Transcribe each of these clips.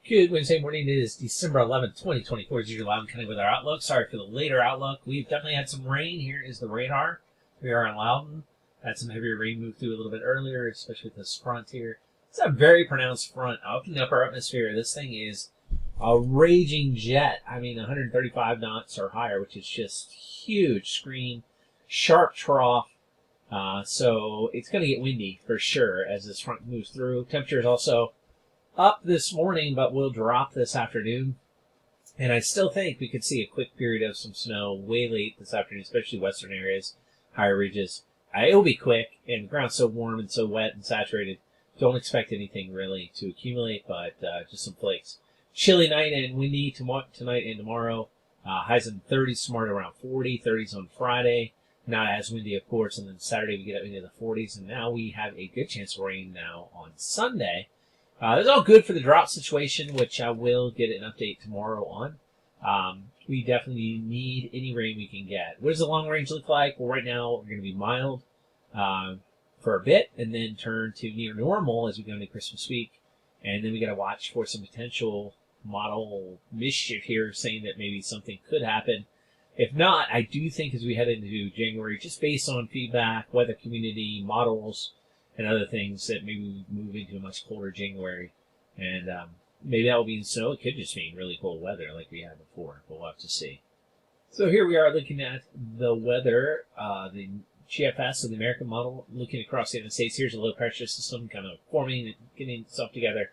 Good Wednesday morning. It is December 11th, 2024. As usual, I'm kind of with our outlook. Sorry for the later outlook. We've definitely had some rain. Here is the radar. We are in Loudoun. Had some heavier rain move through a little bit earlier, especially with this front here. It's a very pronounced front out in the upper atmosphere. This thing is a raging jet. I mean, 135 knots or higher, which is just huge screen, sharp trough. So it's going to get windy for sure as this front moves through. Temperature is also up this morning, but will drop this afternoon. And I still think we could see a quick period of some snow way late this afternoon, especially western areas, higher ridges. It'll be quick, and the ground's so warm and so wet and saturated. Don't expect anything really to accumulate, but just some flakes. Chilly night and windy tonight and tomorrow. Highs in the 30s, tomorrow around 40, 30s on Friday. Not as windy, of course, and then Saturday we get up into the 40s, and now we have a good chance of rain now on Sunday. It's all good for the drought situation, which I will get an update tomorrow on. We definitely need any rain we can get. What does the long range look like? Well, right now we're going to be mild for a bit, and then turn to near normal as we go into Christmas week. And then we got to watch for some potential model mischief here, saying that maybe something could happen. If not, I do think as we head into January, just based on feedback, weather community, models, and other things, that maybe we move into a much colder January. And maybe that will be in snow. It could just mean really cold weather like we had before. But we'll have to see. So here we are looking at the weather, the GFS, so the American model, looking across the United States. Here's a low pressure system kind of forming and getting itself together,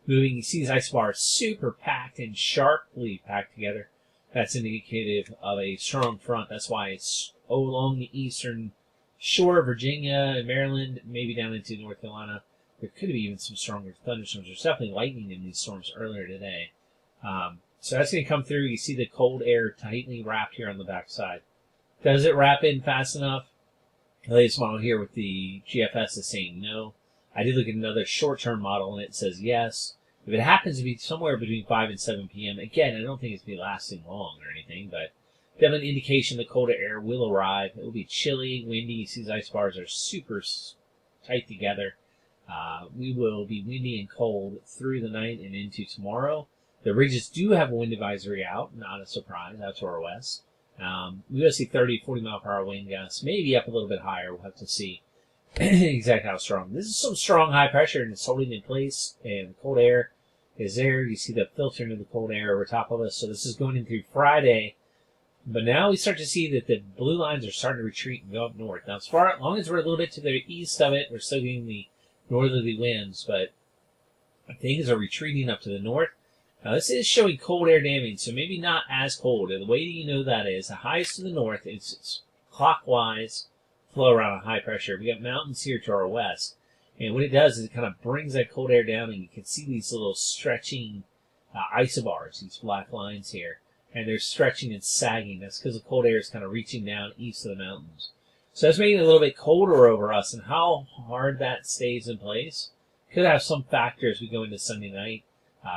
moving. You see these isobars super packed and sharply packed together. That's indicative of a strong front. That's why it's along the eastern shore of Virginia and Maryland, maybe down into North Carolina. There could be even some stronger thunderstorms. There's definitely lightning in these storms earlier today. So that's going to come through. You see the cold air tightly wrapped here on the backside. Does it wrap in fast enough? The latest model here with the GFS is saying no. I did look at another short-term model, and it says yes. If it happens to be somewhere between 5 and 7 p.m., again, I don't think it's going to be lasting long or anything, but definitely an indication the colder air will arrive. It will be chilly, windy. You see these isobars are super tight together. We will be windy and cold through the night and into tomorrow. The ridges do have a wind advisory out, not a surprise, out to our west. We will see 30, 40 mile per hour wind gusts, maybe up a little bit higher. We'll have to see exactly how strong. This is some strong high pressure, and it's holding in place, and the cold air is there. You see the filtering of the cold air over top of us. So this is going in through Friday. But now we start to see that the blue lines are starting to retreat and go up north. Now, as long as we're a little bit to the east of it, we're still getting the northerly winds, but things are retreating up to the north. Now, this is showing cold air damping, so maybe not as cold. And the way that you know that is the highest to the north, it's clockwise flow around a high pressure. We got mountains here to our west. And what it does is it kind of brings that cold air down, and you can see these little stretching isobars, these black lines here. And they're stretching and sagging. That's because the cold air is kind of reaching down east of the mountains. So that's making it a little bit colder over us, and how hard that stays in place could have some factor as we go into Sunday night,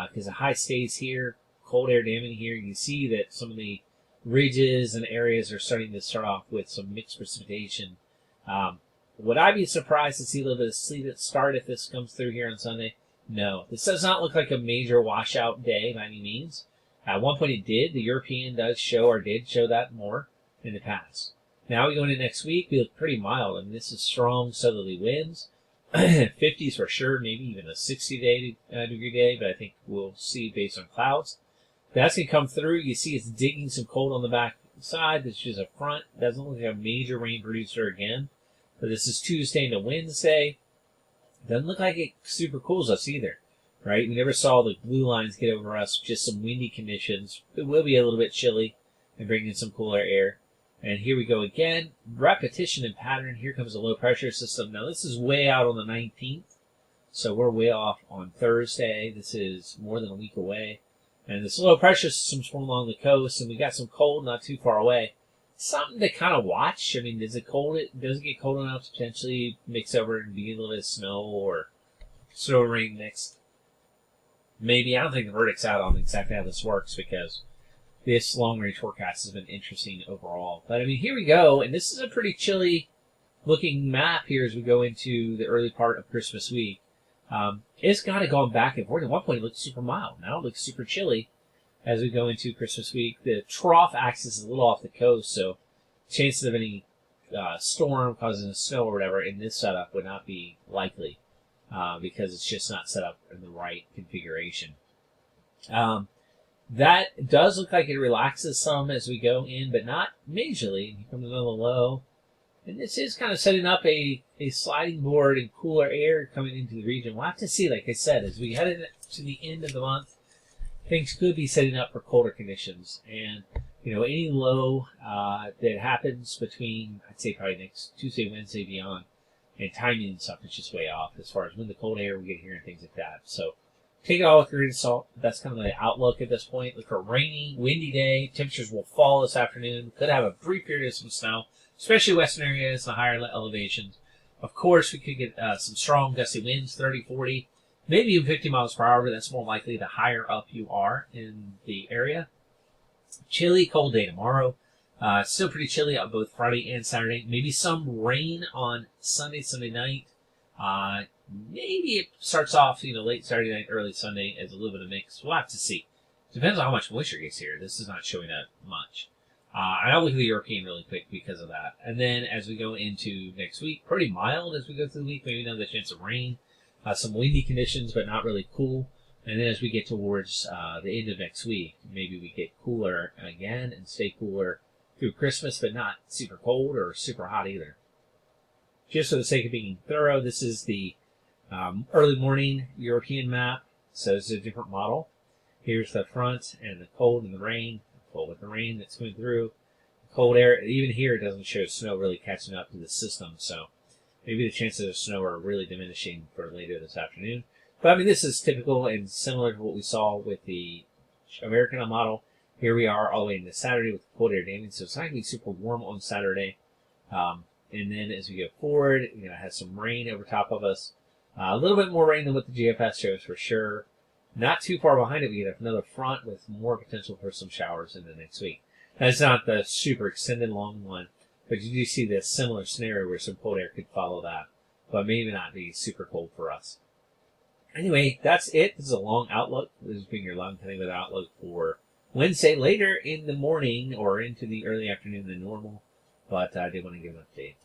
because the high stays here, cold air damping here. You see that some of the ridges and areas are starting to start off with some mixed precipitation. Would I be surprised to see a little bit of sleet at start if this comes through here on Sunday? No. This does not look like a major washout day by any means. At one point it did. The European did show that more in the past. Now we go into next week, we look pretty mild. I mean, this is strong southerly winds. 50s for sure, maybe even a 60-degree day, but I think we'll see based on clouds. That's going to come through. You see it's digging some cold on the back side. This is just a front. Doesn't look like a major rain producer again. But this is Tuesday into Wednesday. Doesn't look like it super cools us either, right? We never saw the blue lines get over us, just some windy conditions. It will be a little bit chilly and bring in some cooler air. And here we go again. Repetition and pattern. Here comes a low pressure system. Now this is way out on the 19th. So we're way off on Thursday. This is more than a week away. And this low pressure system's forming along the coast, and we got some cold not too far away. Something to kind of watch. I mean, does it get cold enough to potentially mix over and be a little bit of snow or snow rain mixed? Maybe. I don't think the verdict's out on exactly how this works, because this long-range forecast has been interesting overall. But, I mean, here we go, and this is a pretty chilly-looking map here as we go into the early part of Christmas week. It's kind of gone back and forth. At one point, it looked super mild. Now it looks super chilly as we go into Christmas week. The trough axis is a little off the coast, so chances of any storm causing snow or whatever in this setup would not be likely because it's just not set up in the right configuration. That does look like it relaxes some as we go in, but not majorly. Here comes another low. And this is kind of setting up a sliding board and cooler air coming into the region. We'll have to see, like I said, as we head into the end of the month, things could be setting up for colder conditions. And, any low that happens between, I'd say probably next Tuesday, Wednesday, beyond, and timing and stuff is just way off as far as when the cold air we get here and things like that. So take it all with a grain of salt. That's kind of the outlook at this point. Look for a rainy, windy day. Temperatures will fall this afternoon. Could have a brief period of some snow, especially western areas, the higher elevations. Of course, we could get some strong gusty winds, 30, 40, maybe even 50 miles per hour, but that's more likely the higher up you are in the area. Chilly, cold day tomorrow. Still pretty chilly on both Friday and Saturday. Maybe some rain on Sunday night. Maybe it starts off, late Saturday night, early Sunday as a little bit of mix. We'll have to see. Depends on how much moisture gets here. This is not showing up much. I'll look at the European really quick because of that. And then as we go into next week, pretty mild as we go through the week. Maybe another chance of rain. Some windy conditions, but not really cool. And then as we get towards the end of next week, maybe we get cooler again and stay cooler through Christmas, but not super cold or super hot either. Just for the sake of being thorough, this is the early morning European map. So it's a different model. Here's the front and the cold and the rain. Cold with the rain that's coming through. Cold air, even here it doesn't show snow really catching up to the system, so maybe the chances of snow are really diminishing for later this afternoon. But this is typical and similar to what we saw with the American model. Here we are all the way into Saturday with cold air damping, so it's not going to be super warm on Saturday. And then as we go forward, we're going to have some rain over top of us. A little bit more rain than what the GFS shows for sure. Not too far behind it, we get another front with more potential for some showers in the next week. That's not the super extended long one, but you do see this similar scenario where some cold air could follow that, but maybe not be super cold for us. Anyway, that's it. This is a long outlook. This has been your Loudoun County weather outlook for Wednesday, later in the morning or into the early afternoon than normal, but I did want to give an update.